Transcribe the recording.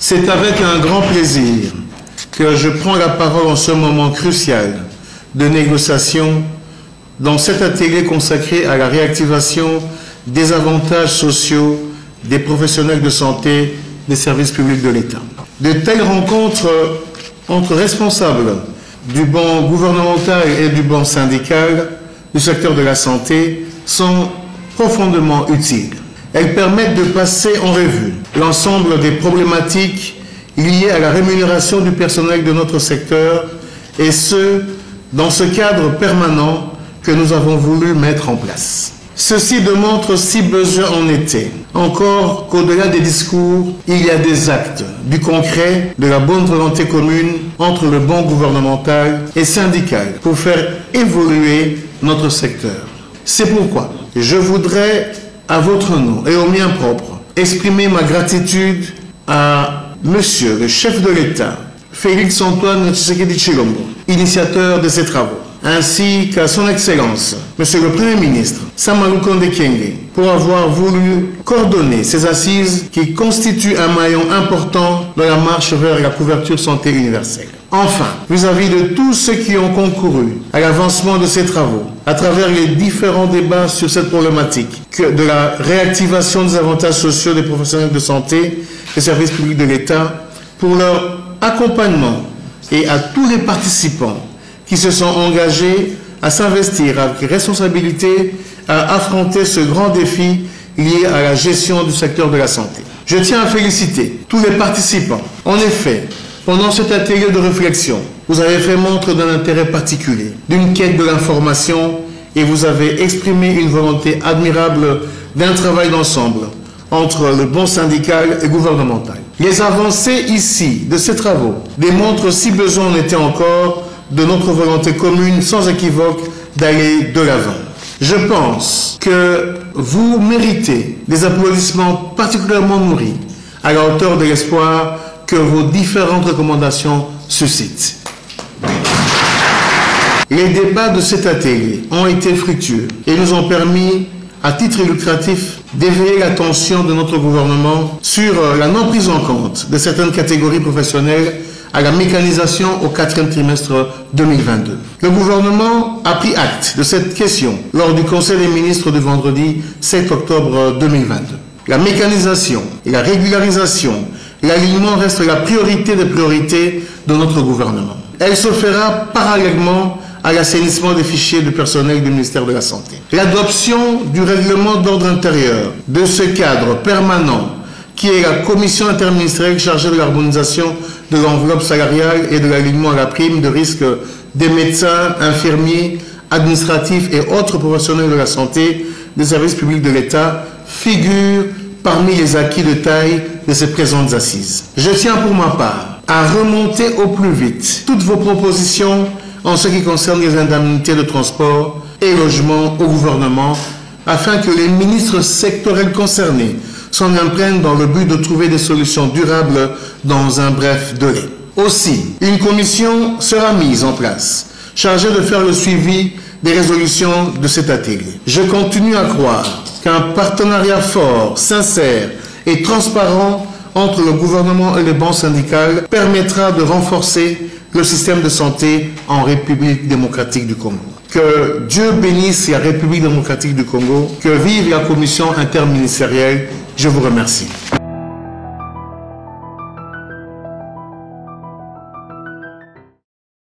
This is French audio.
C'est avec un grand plaisir que je prends la parole en ce moment crucial de négociation dans cet atelier consacré à la réactivation des avantages sociaux des professionnels de santé des services publics de l'État. De telles rencontres entre responsables du banc gouvernemental et du banc syndical du secteur de la santé sont profondément utiles. Elles permettent de passer en revue l'ensemble des problématiques liées à la rémunération du personnel de notre secteur, et ce, dans ce cadre permanent que nous avons voulu mettre en place. Ceci démontre, si besoin en était, encore qu'au-delà des discours, il y a des actes, du concret, de la bonne volonté commune entre le banc gouvernemental et syndical pour faire évoluer notre secteur. C'est pourquoi je voudrais, à votre nom et au mien propre, exprimer ma gratitude à Monsieur le chef de l'État, Félix-Antoine Tshisekedi Tshilombo, initiateur de ces travaux, ainsi qu'à son Excellence, Monsieur le Premier ministre, Sama Lukonde Kyenge, pour avoir voulu coordonner ces assises qui constituent un maillon important dans la marche vers la couverture santé universelle. Enfin, vis-à-vis de tous ceux qui ont concouru à l'avancement de ces travaux, à travers les différents débats sur cette problématique de la réactivation des avantages sociaux des professionnels de santé des services publics de l'État, pour leur accompagnement, et à tous les participants qui se sont engagés à s'investir avec responsabilité à affronter ce grand défi lié à la gestion du secteur de la santé. Je tiens à féliciter tous les participants. En effet, pendant cet atelier de réflexion, vous avez fait montre d'un intérêt particulier, d'une quête de l'information, et vous avez exprimé une volonté admirable d'un travail d'ensemble entre le banc syndical et gouvernemental. Les avancées ici de ces travaux démontrent, si besoin en était encore, de notre volonté commune sans équivoque d'aller de l'avant. Je pense que vous méritez des applaudissements particulièrement nourris à la hauteur de l'espoir que vos différentes recommandations suscitent. Les débats de cet atelier ont été fructueux et nous ont permis, à titre illustratif, d'éveiller l'attention de notre gouvernement sur la non prise en compte de certaines catégories professionnelles à la mécanisation au 4e trimestre 2022. Le gouvernement a pris acte de cette question lors du Conseil des ministres de vendredi 7 octobre 2022. La mécanisation et la régularisation, l'alignement reste la priorité des priorités de notre gouvernement. Elle se fera parallèlement à l'assainissement des fichiers du personnel du ministère de la Santé. L'adoption du règlement d'ordre intérieur de ce cadre permanent qui est la commission interministérielle chargée de l'harmonisation de l'enveloppe salariale et de l'alignement à la prime de risque des médecins, infirmiers, administratifs et autres professionnels de la santé des services publics de l'État figure parmi les acquis de taille de ces présentes assises. Je tiens pour ma part à remonter au plus vite toutes vos propositions en ce qui concerne les indemnités de transport et logement au gouvernement, afin que les ministres sectoriels concernés s'en imprègnent dans le but de trouver des solutions durables dans un bref délai. Aussi, une commission sera mise en place, chargée de faire le suivi des résolutions de cet atelier. Je continue à croire qu'un partenariat fort, sincère et transparent entre le gouvernement et les bancs syndicales permettra de renforcer le système de santé en République démocratique du Congo. Que Dieu bénisse la République démocratique du Congo, que vive la commission interministérielle. Je vous remercie.